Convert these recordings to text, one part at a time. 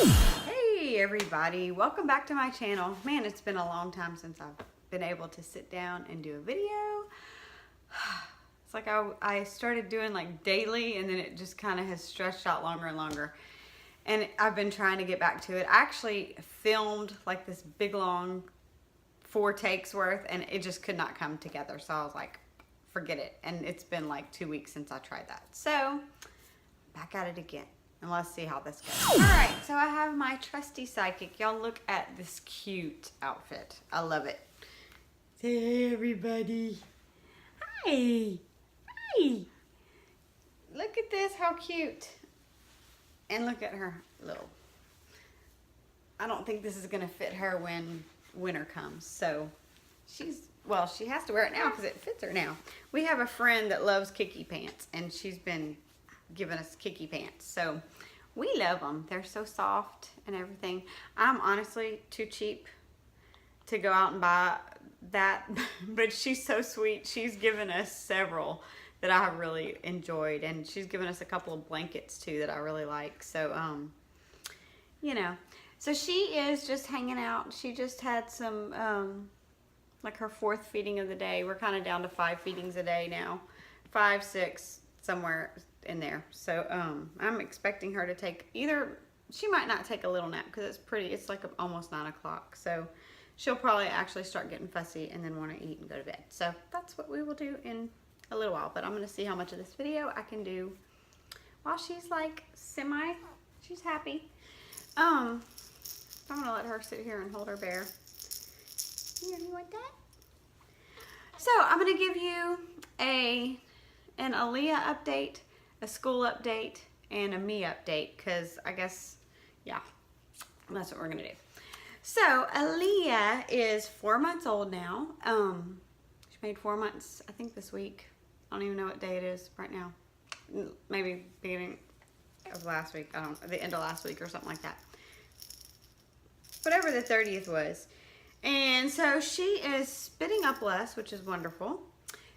Hey everybody, welcome back to my channel. Man, it's been a long time since I've been able to sit down and do a video. It's like I started doing like daily, and then it just kind of has stretched out longer and longer. And I've been trying to get back to it. I actually filmed like this big long 4 takes worth, and it just could not come together. So I was like, forget it. And it's been like 2 weeks since I tried that. So back at it again. And let's see how this goes. All right, so I have my trusty sidekick. Y'all look at this cute outfit. I love it. Say hey, everybody. Hi. Hi. Look at this, how cute. And look at her little. I don't think this is gonna fit her when winter comes. So well, she has to wear it now because it fits her now. We have a friend that loves Kiki pants, and she's been giving us Kiki pants. So we love them. They're so soft and everything. I'm honestly too cheap to go out and buy that, but she's so sweet. She's given us several that I have really enjoyed, and she's given us a couple of blankets too that I really like. So you know, so she is just hanging out. She just had some like her 4th feeding of the day. We're kind of down to 5 feedings a day now, 5, 6, somewhere in there. So I'm expecting her to take she might not take a little nap because it's like almost 9 o'clock. So she'll probably actually start getting fussy and then want to eat and go to bed. So that's what we will do in a little while. But I'm going to see how much of this video I can do while she's like she's happy. I'm going to let her sit here and hold her bear. Here, you want that? So I'm going to give you an Aaliyah update, a school update, and a me update, because I guess, yeah, that's what we're gonna do. So Aaliyah is 4 months old now. She made 4 months, I think, this week. I don't even know what day it is right now. Maybe beginning of last week. I don't know, the end of last week or something like that. Whatever the 30th was. And so she is spitting up less, which is wonderful.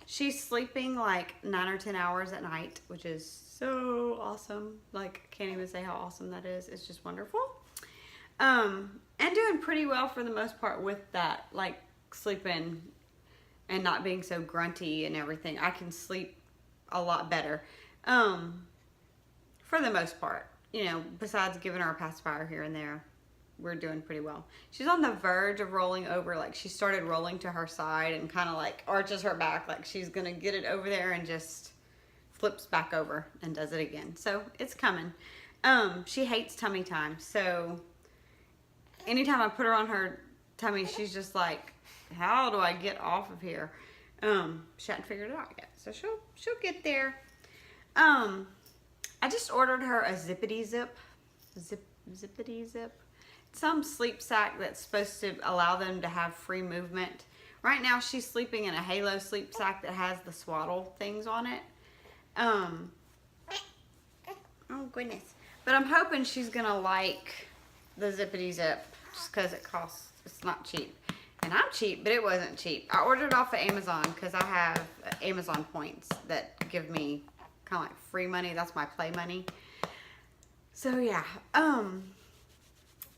She's sleeping like 9 or 10 hours at night, which is so awesome. Like, I can't even say how awesome that is. It's just wonderful. And doing pretty well for the most part with that, like sleeping and not being so grunty and everything. I can sleep a lot better. For the most part, you know, besides giving her a pacifier here and there, we're doing pretty well. She's on the verge of rolling over. Like, she started rolling to her side and kind of like arches her back like she's gonna get it over there, and just flips back over and does it again. So it's coming. She hates tummy time. So anytime I put her on her tummy, she's just like, how do I get off of here? She hadn't figured it out yet. So she'll get there. I just ordered her a zippity zip. Zippity zip. Some sleep sack that's supposed to allow them to have free movement. Right now she's sleeping in a Halo sleep sack that has the swaddle things on it. Oh goodness. But I'm hoping she's gonna like the zippity zip just because it's not cheap. And I'm cheap, but it wasn't cheap. I ordered it off of Amazon because I have Amazon points that give me kind of like free money. That's my play money. So yeah,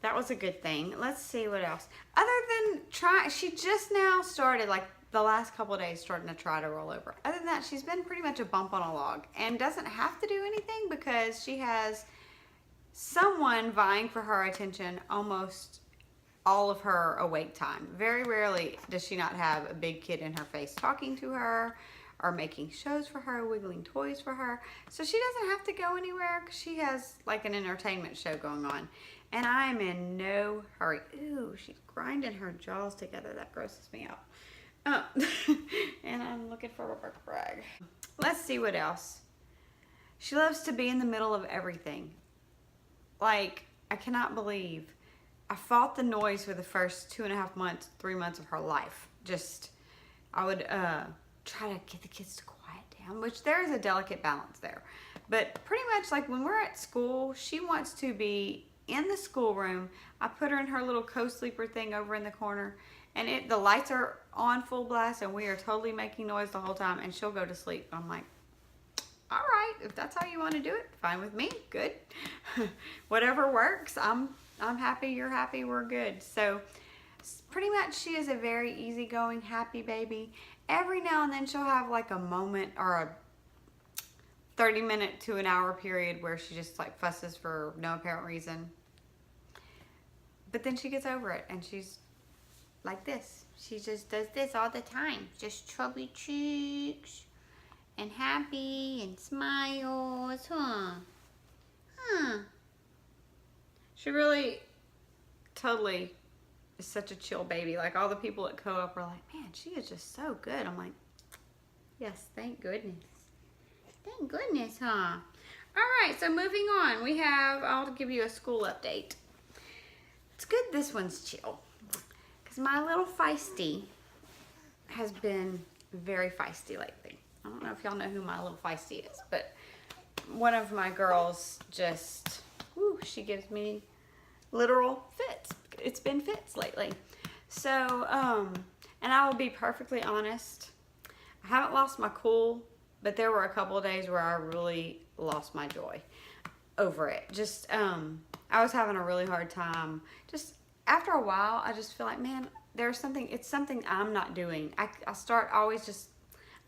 that was a good thing. Let's see what else. Other than she just now started, like the last couple of days, starting to try to roll over. Other than that, she's been pretty much a bump on a log and doesn't have to do anything because she has someone vying for her attention almost all of her awake time. Very rarely does she not have a big kid in her face talking to her or making shows for her, wiggling toys for her. So she doesn't have to go anywhere because she has like an entertainment show going on. And I'm in no hurry. Ooh, she's grinding her jaws together. That grosses me out. And I'm looking for a work rag. Let's see what else. She loves to be in the middle of everything. Like, I cannot believe I fought the noise for the first 2.5 months, 3 months of her life. I would try to get the kids to quiet down, which there is a delicate balance there. But pretty much like when we're at school, she wants to be in the schoolroom. I put her in her little co-sleeper thing over in the corner, and the lights are on full blast, and we are totally making noise the whole time, and she'll go to sleep. I'm like, all right, if that's how you want to do it, fine with me, good. Whatever works, I'm happy, you're happy, we're good. So pretty much she is a very easygoing, happy baby. Every now and then she'll have like a moment or a 30-minute to an hour period where she just like fusses for no apparent reason. But then she gets over it and she's like this. She just does this all the time. Just chubby cheeks and happy and smiles, huh? She really totally is such a chill baby. Like all the people at Co-op are like, man, she is just so good. I'm like, yes, thank goodness. Thank goodness, huh? All right, so moving on. I'll give you a school update. It's good this one's chill. Because my little feisty has been very feisty lately. I don't know if y'all know who my little feisty is, but one of my girls just, she gives me literal fits. It's been fits lately. So, and I will be perfectly honest, I haven't lost my cool, but there were a couple of days where I really lost my joy over it. Just, I was having a really hard time. Just after a while, I just feel like, man, it's something I'm not doing. I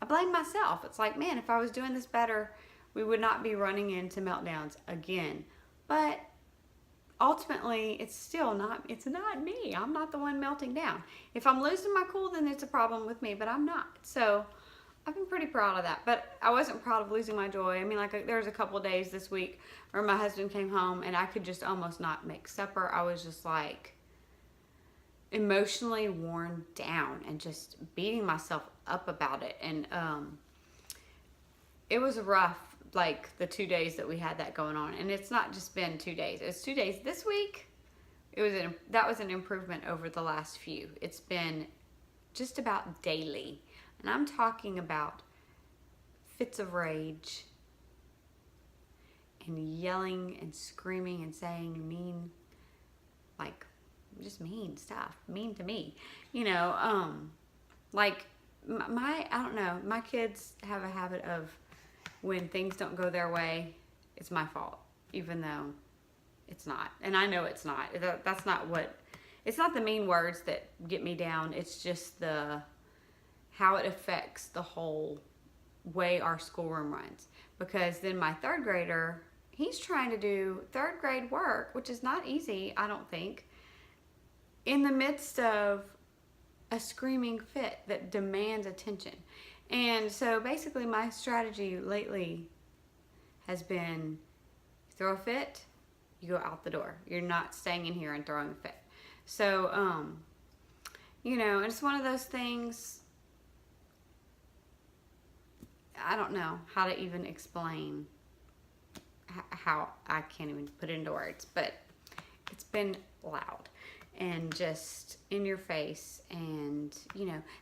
blame myself. It's like, man, if I was doing this better, we would not be running into meltdowns again. But ultimately, it's not me. I'm not the one melting down. If I'm losing my cool, then it's a problem with me, but I'm not. So I've been pretty proud of that, but I wasn't proud of losing my joy. I mean, like there was a couple of days this week where my husband came home and I could just almost not make supper. I was just like emotionally worn down and just beating myself up about it. And it was rough, like the 2 days that we had that going on. And it's not just been 2 days. It's 2 days this week. That was an improvement over the last few. It's been just about daily. And I'm talking about fits of rage and yelling and screaming and saying mean stuff, mean to me, like I don't know, my kids have a habit of when things don't go their way, it's my fault, even though it's not. And I know it's not. It's not the mean words that get me down. It's just how it affects the whole way our schoolroom runs. Because then my third grader, he's trying to do third grade work, which is not easy, I don't think, in the midst of a screaming fit that demands attention. And so basically my strategy lately has been, throw a fit, you go out the door. You're not staying in here and throwing a fit. So, and it's one of those things, I don't know how to even explain how I can't even put it into words, but it's been loud and just in your face. And,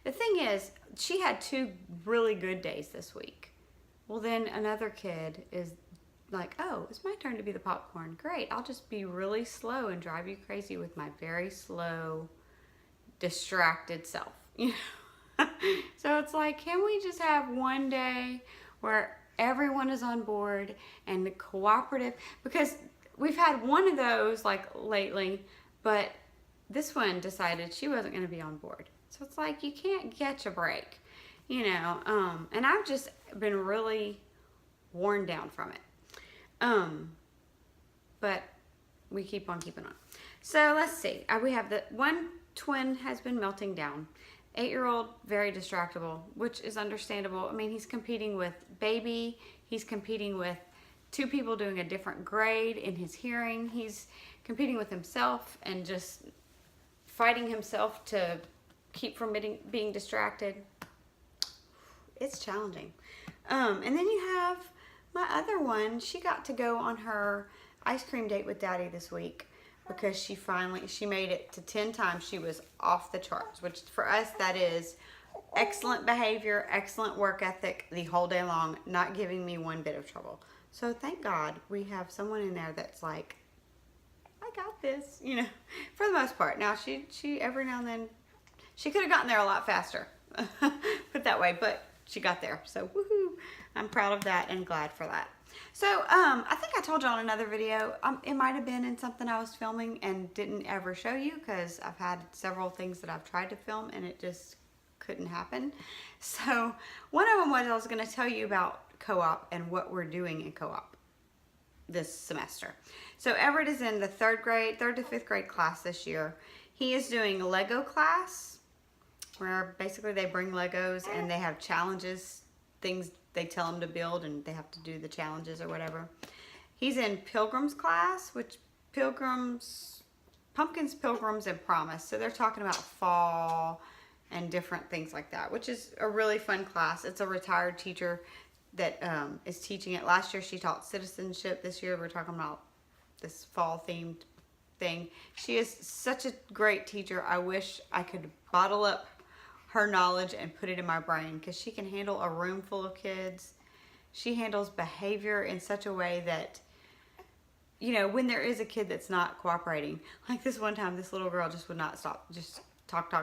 the thing is, she had 2 really good days this week. Well, then another kid is like, oh, it's my turn to be the popcorn. Great. I'll just be really slow and drive you crazy with my very slow, distracted self. So it's like, can we just have one day where everyone is on board and cooperative? Because we've had one of those like lately, but this one decided she wasn't going to be on board. So it's like, you can't catch a break, and I've just been really worn down from it. But we keep on keeping on. So let's see. We have the one twin has been melting down. 8-year-old, very distractible, which is understandable. I mean, he's competing with baby. He's competing with 2 people doing a different grade in his hearing. He's competing with himself and just fighting himself to keep from being distracted. It's challenging. And then you have my other one. She got to go on her ice cream date with Daddy this week because she made it to 10 times. She was off the charts, which for us, that is excellent behavior, excellent work ethic the whole day long, not giving me one bit of trouble. So thank God we have someone in there that's like, I got this, for the most part. Now she every now and then, she could have gotten there a lot faster, put it that way, but she got there, so woohoo. I'm proud of that and glad for that. So, I think I told y'all in another video, it might have been in something I was filming and didn't ever show you because I've had several things that I've tried to film and it just couldn't happen. So, one of them was I was going to tell you about co-op and what we're doing in co-op this semester. So, Everett is in the third to fifth grade class this year. He is doing a Lego class where basically they bring Legos and they have challenges, things they tell them to build and they have to do the challenges or whatever. He's in Pilgrim's class, which pumpkins, pilgrims, and promise. So they're talking about fall and different things like that, which is a really fun class. It's a retired teacher that is teaching it. Last year she taught citizenship. This year we're talking about this fall themed thing. She is such a great teacher. I wish I could bottle up her knowledge and put it in my brain because she can handle a room full of kids. She handles behavior in such a way that, you know, when there is a kid that's not cooperating, like this one time, this little girl just would not stop, just talk,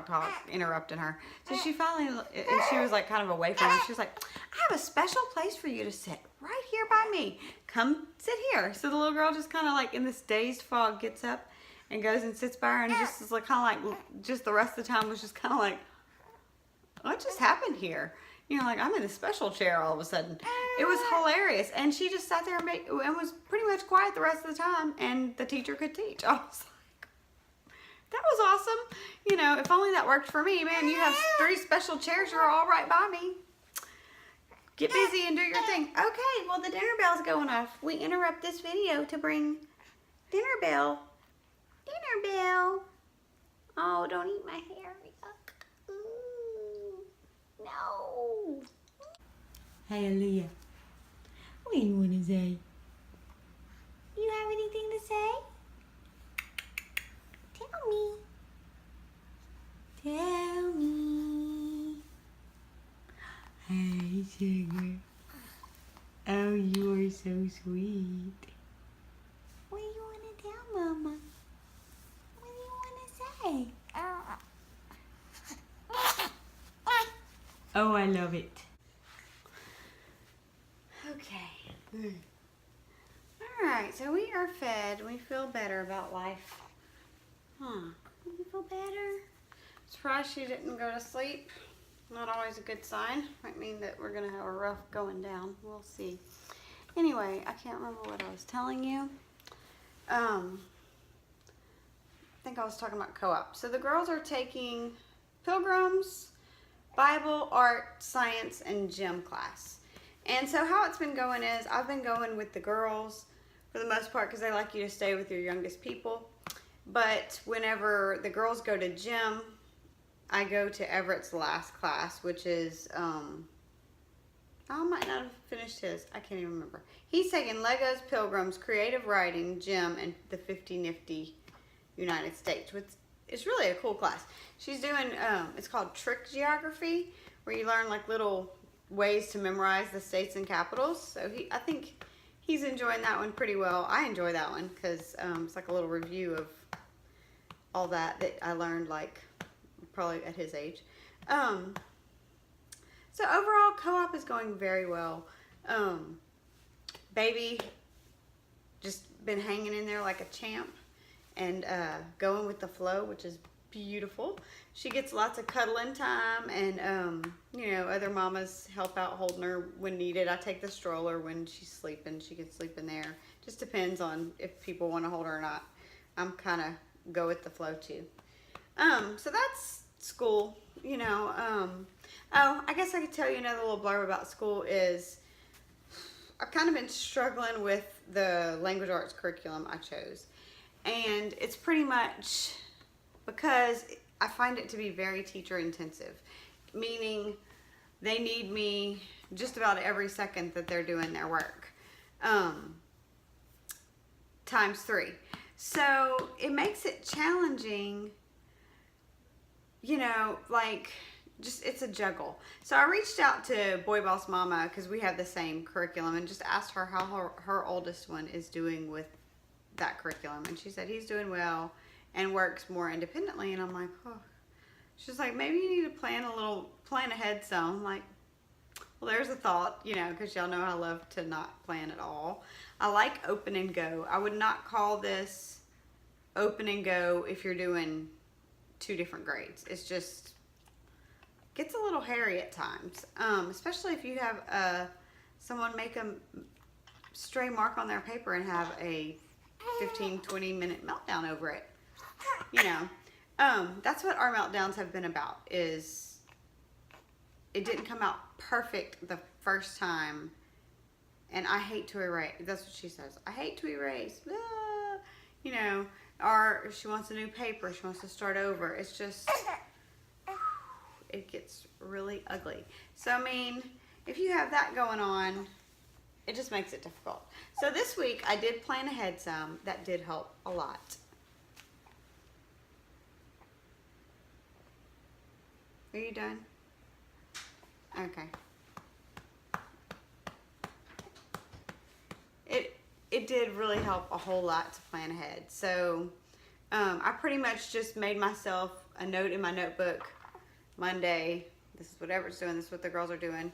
interrupting her. So she finally, and she was like kind of away from me. She was like, I have a special place for you to sit right here by me. Come sit here. So the little girl just kind of like in this dazed fog gets up and goes and sits by her and just is like kind of like, just the rest of the time was just kind of like, what just happened here? You know, like I'm in a special chair all of a sudden. It was hilarious. And she just sat there and was pretty much quiet the rest of the time and the teacher could teach. I was like, that was awesome. You know, if only that worked for me, man. You have 3 special chairs, you're all right by me. Get busy and do your thing. Okay, well the dinner bell's going off. We interrupt this video to bring dinner bell. Dinner bell. Oh, don't eat my hair. No. Hallelujah. What do you want to say? You have anything to say? Tell me. Tell me. Hey, sugar. Oh, you are so sweet. What do you want to tell Mama? What do you want to say? Oh, I love it. Okay. Alright, so we are fed. We feel better about life. Huh. You feel better? Surprised she didn't go to sleep. Not always a good sign. Might mean that we're going to have a rough going down. We'll see. Anyway, I can't remember what I was telling you. I think I was talking about co-op. So the girls are taking Pilgrims, Bible, art, science, and gym class. And so how it's been going is I've been going with the girls for the most part because they like you to stay with your youngest people. But whenever the girls go to gym, I go to Everett's last class, which is, I might not have finished his. I can't even remember. He's taking Legos, Pilgrims, Creative Writing, Gym, and the 50 Nifty United States, which it's really a cool class. She's doing, it's called Trick Geography, where you learn like little ways to memorize the states and capitals. So I think he's enjoying that one pretty well. I enjoy that one because it's like a little review of all that I learned like probably at his age. So overall, co-op is going very well. Baby just been hanging in there like a champ and going with the flow, which is beautiful. She gets lots of cuddling time and, you know, other mamas help out holding her when needed. I take the stroller when she's sleeping. She can sleep in there. Just depends on if people want to hold her or not. I'm kind of go with the flow too. So that's school, you know. Oh, I guess I could tell you another little blurb about school is I've kind of been struggling with the language arts curriculum I chose. And it's pretty much because I find it to be very teacher intensive, meaning they need me just about every second that they're doing their work, times 3. So it makes it challenging, you know, like just it's a juggle. So I reached out to Boyboss Mama because we have the same curriculum and just asked her how her oldest one is doing with that curriculum, and she said he's doing well and works more independently. And I'm like, oh. She's like, maybe you need to plan ahead some. I'm like, Well, there's a thought, you know, because y'all know I love to not plan at all. I like open and go. I would not call this open and go if you're doing 2 different grades. It's just gets a little hairy at times, especially if you have someone make a stray mark on their paper and have a 15-20 minute meltdown over it. You know, that's what our meltdowns have been about. Is it didn't come out perfect the first time, and I hate to erase. That's what she says. I hate to erase. Ah, you know, or she wants a new paper. She wants to start over. It's just, it gets really ugly. So, I mean, if you have that going on, it just makes it difficult. So this week I did plan ahead some. That did help a lot. Are you done? Okay. It did really help a whole lot to plan ahead. So I pretty much just made myself a note in my notebook. Monday, this is whatever it's doing, this is what the girls are doing.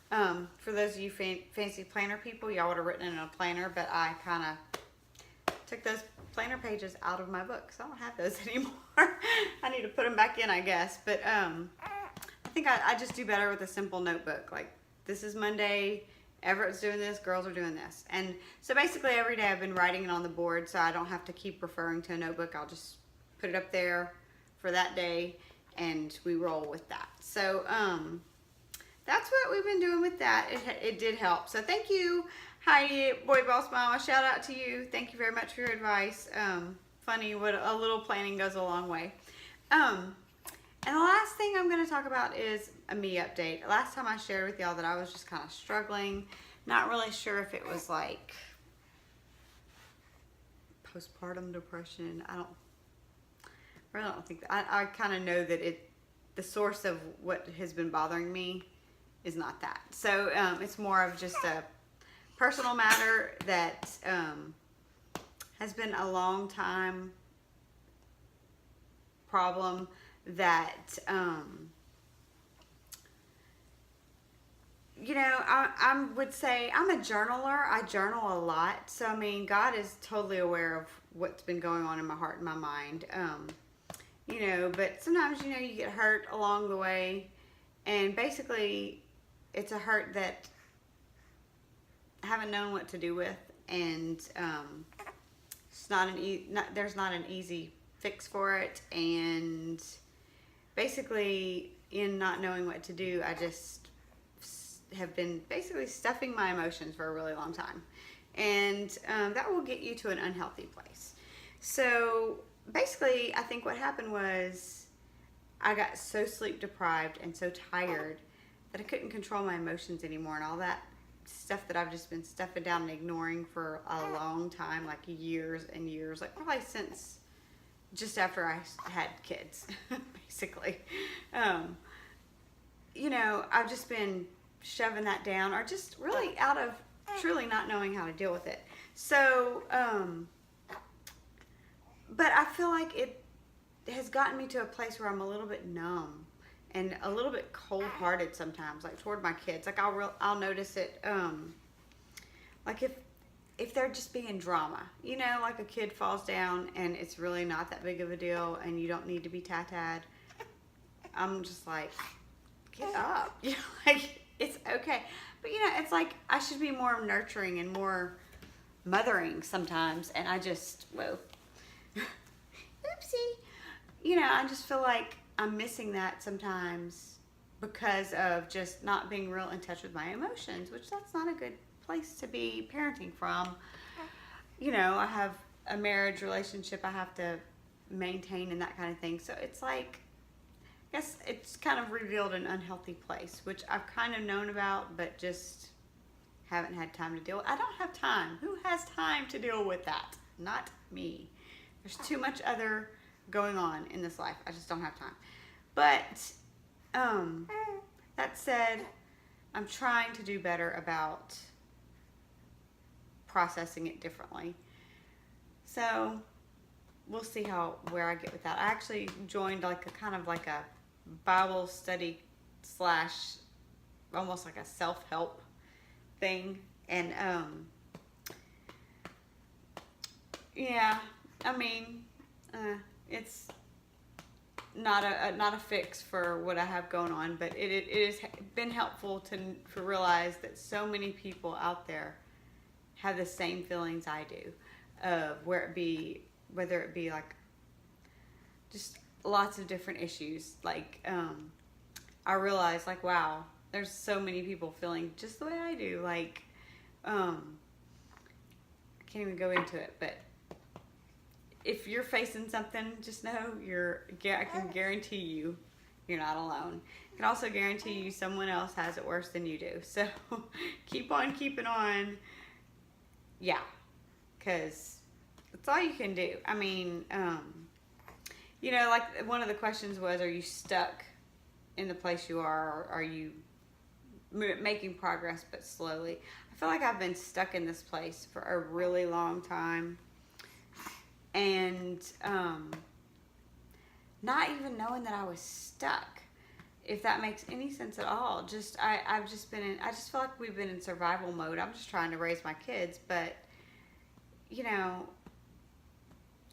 For those of you fancy planner people, y'all would have written it in a planner, but I kind of took those planner pages out of my book, so I don't have those anymore. I need to put them back in, I guess. But I think I just do better with a simple notebook. Like, this is Monday, Everett's doing this, girls are doing this. And so basically every day I've been writing it on the board, so I don't have to keep referring to a notebook. I'll just put it up there for that day, and we roll with that. So that's what we've been doing with that. It did help. So thank you, Heidi, Boyboss Mama. Shout out to you. Thank you very much for your advice. Funny what a little planning goes a long way. And the last thing I'm going to talk about is a me update. Last time I shared with y'all that I was just kind of struggling. Not really sure if it was like postpartum depression. I really don't think that. I kind of know that the source of what has been bothering me is not that. So it's more of just a personal matter that has been a long time problem that you know, I would say I'm a journaler. I journal a lot. So, I mean, God is totally aware of what's been going on in my heart and my mind. You know, but sometimes, you know, you get hurt along the way. And basically, it's a hurt that I haven't known what to do with. And it's not there's not an easy fix for it. And basically, in not knowing what to do, I just have been basically stuffing my emotions for a really long time, and that will get you to an unhealthy place. So basically, I think what happened was I got so sleep deprived and so tired that I couldn't control my emotions anymore, and all that stuff that I've just been stuffing down and ignoring for a long time, like years and years, like probably since just after I had kids, basically. You know, I've just been shoving that down, or just really out of truly not knowing how to deal with it. So, but I feel like it has gotten me to a place where I'm a little bit numb and a little bit cold-hearted sometimes, like toward my kids. Like I'll notice it, like if they're just being drama, you know, like a kid falls down and it's really not that big of a deal and you don't need to be tatted. I'm just like, get up, you know, like, it's okay. But, you know, it's like I should be more nurturing and more mothering sometimes. And I just, whoa, oopsie. You know, I just feel like I'm missing that sometimes because of just not being real in touch with my emotions, which that's not a good place to be parenting from. You know, I have a marriage relationship I have to maintain and that kind of thing. So it's like, I guess it's kind of revealed an unhealthy place, which I've kind of known about, but just haven't had time to deal with. I don't have time. Who has time to deal with that? Not me. There's too much other going on in this life. I just don't have time. But that said, I'm trying to do better about processing it differently. So we'll see where I get with that. I actually joined like a kind of like a Bible study / almost like a self-help thing. And yeah, I mean, it's not a fix for what I have going on, but it has been helpful to realize that so many people out there have the same feelings I do, whether it be like just lots of different issues. Like I realized, like, wow, there's so many people feeling just the way I do. Like I can't even go into it, but if you're facing something, just know I can guarantee you're not alone. I can also guarantee you someone else has it worse than you do. So keep on keeping on. Yeah, because that's all you can do. I mean, you know, like one of the questions was, are you stuck in the place you are, or are you making progress but slowly? I feel like I've been stuck in this place for a really long time. And not even knowing that I was stuck, if that makes any sense at all. Just I just feel like we've been in survival mode. I'm just trying to raise my kids, but you know,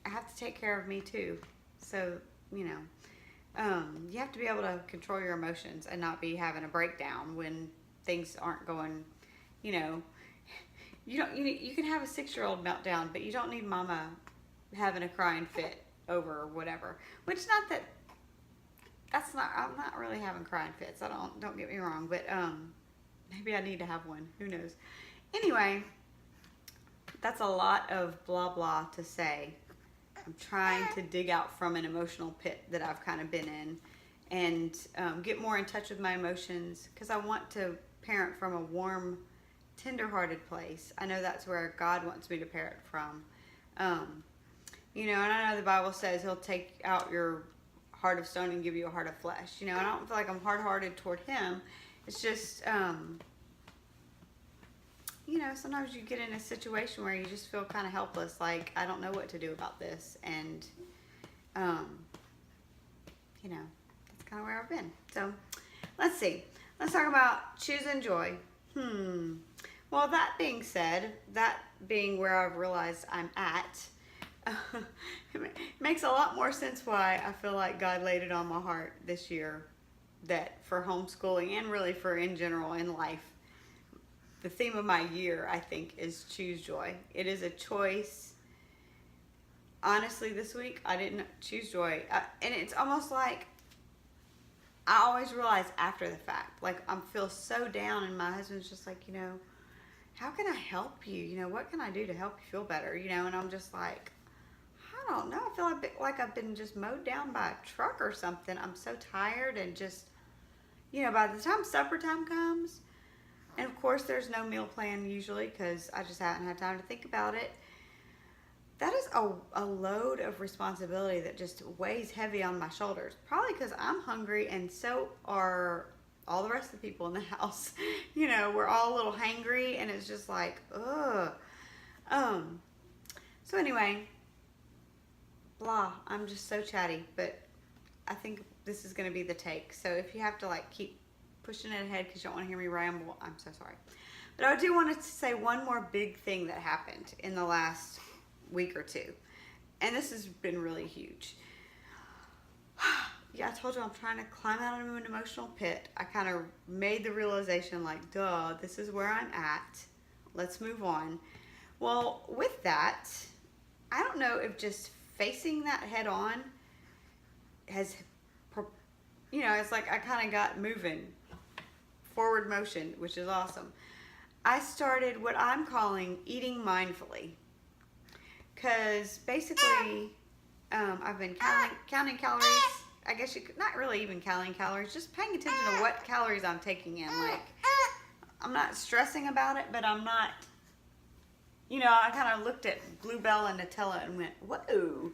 I have to take care of me too. So, you know, you have to be able to control your emotions and not be having a breakdown when things aren't going, you know, you can have a 6-year-old meltdown, but you don't need mama having a crying fit over whatever. Which I'm not really having crying fits. Don't get me wrong, but maybe I need to have one. Who knows? Anyway, that's a lot of blah blah to say. I'm trying to dig out from an emotional pit that I've kind of been in, and get more in touch with my emotions, because I want to parent from a warm, tender-hearted place. I know that's where God wants me to parent from. You know, and I know the Bible says He'll take out your heart of stone and give you a heart of flesh. You know, I don't feel like I'm hard-hearted toward Him. It's just, you know, sometimes you get in a situation where you just feel kind of helpless, like, I don't know what to do about this. And, you know, that's kind of where I've been. So, let's see. Let's talk about choosing joy. Well, that being said, that being where I've realized I'm at, it makes a lot more sense why I feel like God laid it on my heart this year, that for homeschooling and really for in general in life, the theme of my year, I think, is choose joy. It is a choice. Honestly, this week, I didn't choose joy. And it's almost like I always realize after the fact. Like, I feel so down, and my husband's just like, you know, how can I help you? You know, what can I do to help you feel better? You know, and I'm just like, I don't know. I feel like I've been just mowed down by a truck or something. I'm so tired, and just, you know, by the time supper time comes, and of course there's no meal plan usually because I just haven't had time to think about it. That is a load of responsibility that just weighs heavy on my shoulders. Probably because I'm hungry, and so are all the rest of the people in the house. You know, we're all a little hangry, and it's just like, ugh. So anyway, blah, I'm just so chatty, but I think this is going to be the take. So if you have to like keep pushing it ahead because you don't want to hear me ramble, I'm so sorry. But I do want to say one more big thing that happened in the last week or two. And this has been really huge. Yeah, I told you I'm trying to climb out of an emotional pit. I kind of made the realization like, duh, this is where I'm at. Let's move on. Well, with that, I don't know if just facing that head on has, you know, it's like I kind of got moving, forward motion, which is awesome. I started what I'm calling eating mindfully, because basically I've been counting calories. I guess you could not really even counting calories, just paying attention to what calories I'm taking in. Like, I'm not stressing about it, but I'm not, you know, I kind of looked at Bluebell and Nutella and went, whoa.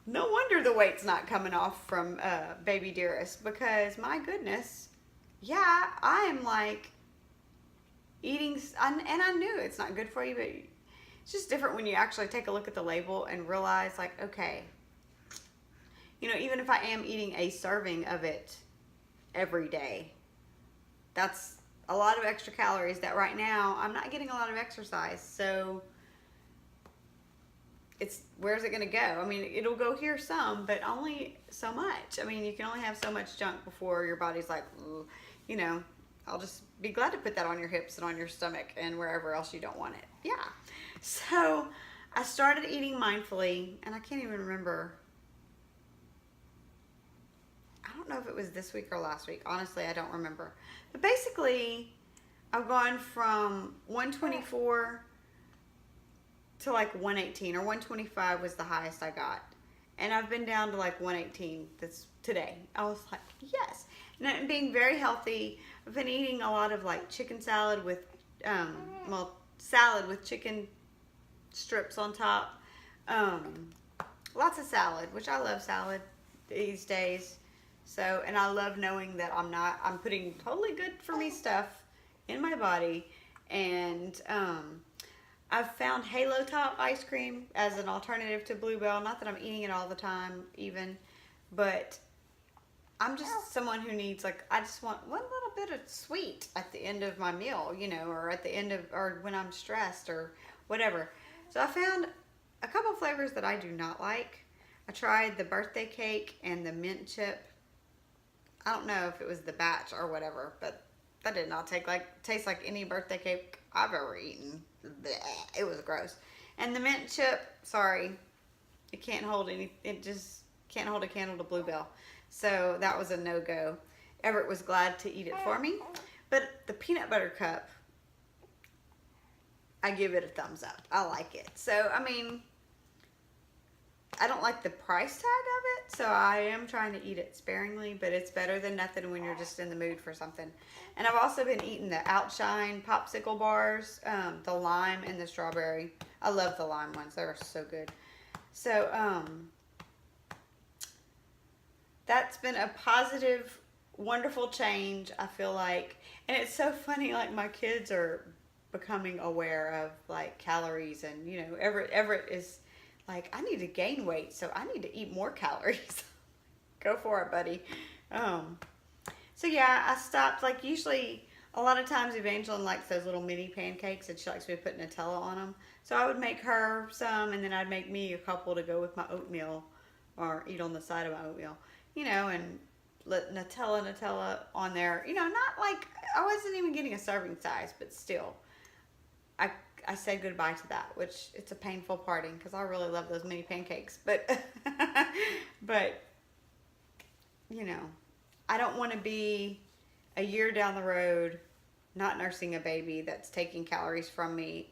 No wonder the weight's not coming off from Baby Dearest, because my goodness, yeah, I am like eating, and I knew it's not good for you, but it's just different when you actually take a look at the label and realize like, okay, you know, even if I am eating a serving of it every day, that's a lot of extra calories that right now I'm not getting a lot of exercise. So where's it gonna go? I mean, it'll go here some, but only so much. I mean, you can only have so much junk before your body's like, you know, I'll just be glad to put that on your hips and on your stomach and wherever else you don't want it. Yeah. So I started eating mindfully, and I can't even remember. I don't know if it was this week or last week. Honestly, I don't remember. But basically, I've gone from 124 to like 118, or 125 was the highest I got. And I've been down to like 118 today. I was like, yes. And I'm being very healthy. I've been eating a lot of like chicken salad with, salad with chicken strips on top. Lots of salad, which I love salad these days. So, and I love knowing that I'm putting totally good for me stuff in my body. And, I've found Halo Top ice cream as an alternative to Bluebell. Not that I'm eating it all the time even, but I'm just someone who needs, like, I just want one little bit of sweet at the end of my meal, you know, or at the end of, or when I'm stressed or whatever. So I found a couple flavors that I do not like. I tried the birthday cake and the mint chip. I don't know if it was the batch or whatever, but that did not taste like any birthday cake I've ever eaten. Blech, it was gross. And the mint chip, sorry, it just can't hold a candle to Bluebell. So that was a no-go. Everett was glad to eat it for me. But the peanut butter cup, I give it a thumbs up. I like it. So, I mean, I don't like the price tag of it, so I am trying to eat it sparingly, but it's better than nothing when you're just in the mood for something. And I've also been eating the Outshine popsicle bars, the lime and the strawberry. I love the lime ones. They're so good. So, that's been a positive, wonderful change, I feel like. And it's so funny, like, my kids are becoming aware of, like, calories, and, you know, Everett is like, I need to gain weight, so I need to eat more calories. Go for it, buddy. So yeah, I stopped, like, usually, a lot of times Evangeline likes those little mini pancakes, and she likes me to put Nutella on them. So I would make her some, and then I'd make me a couple to go with my oatmeal, or eat on the side of my oatmeal, you know, and let Nutella on there. You know, not like, I wasn't even getting a serving size, but still, I said goodbye to that, which it's a painful parting because I really love those mini pancakes. But, but, you know, I don't want to be a year down the road not nursing a baby that's taking calories from me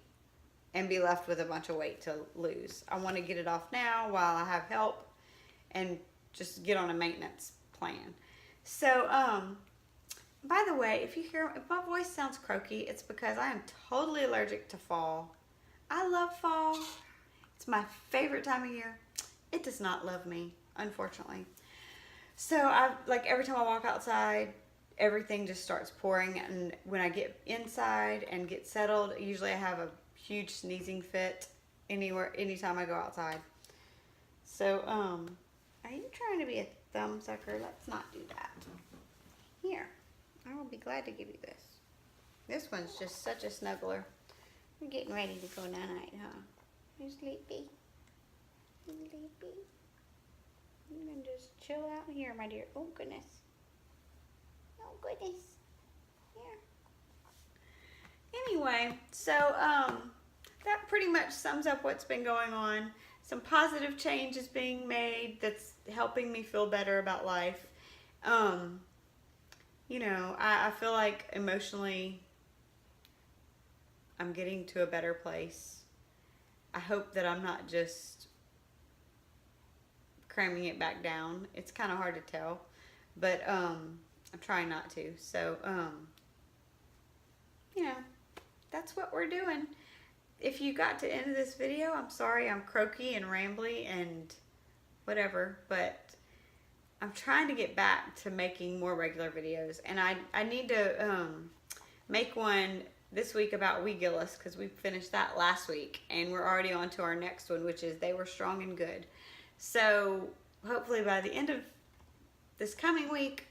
and be left with a bunch of weight to lose. I want to get it off now while I have help and just get on a maintenance plan. So, by the way, if my voice sounds croaky, it's because I am totally allergic to fall. I love fall. It's my favorite time of year. It does not love me, unfortunately. So every time I walk outside, everything just starts pouring. And when I get inside and get settled, usually I have a huge sneezing fit anytime I go outside. So, are you trying to be a thumb sucker? Let's not do that. Here. I will be glad to give you this. This one's just such a snuggler. We're getting ready to go night-night, huh? You sleepy? You sleepy? You can just chill out here, my dear. Oh, goodness. Oh, goodness. Here. Anyway, so, that pretty much sums up what's been going on. Some positive change is being made that's helping me feel better about life. You know, I feel like emotionally I'm getting to a better place. I hope that I'm not just cramming it back down. It's kind of hard to tell, but I'm trying not to. So, you know, that's what we're doing. If you got to the end of this video, I'm sorry I'm croaky and rambly and whatever, but I'm trying to get back to making more regular videos, and I need to make one this week about Wee Gillis, because we finished that last week, and we're already on to our next one, which is They Were Strong and Good. So hopefully by the end of this coming week,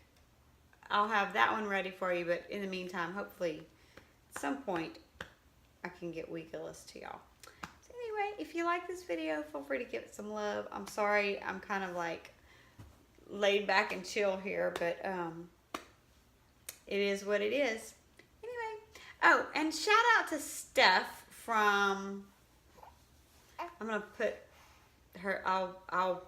I'll have that one ready for you. But in the meantime, hopefully at some point I can get weekless to y'all. So anyway, if you like this video, feel free to give it some love. I'm sorry, I'm kind of like laid back and chill here, but it is what it is. Anyway, oh, and shout out to Steph from, I'm gonna put her, I'll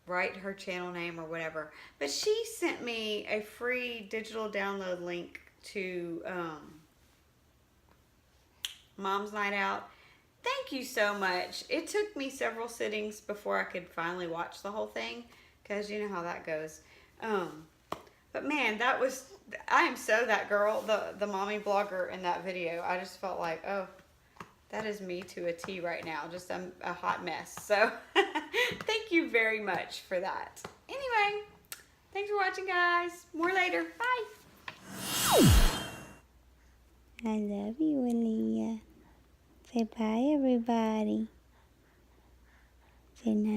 write her channel name or whatever, but she sent me a free digital download link to Mom's Night Out. Thank you so much. It took me several sittings before I could finally watch the whole thing, because you know how that goes. But man, that was, I am so that girl, the mommy blogger in that video. I just felt like, oh, that is me to a T right now. Just a hot mess. So thank you very much for that. Anyway, thanks for watching, guys. More later. Bye. I love you, Aaliyah. Say bye, everybody. Say night.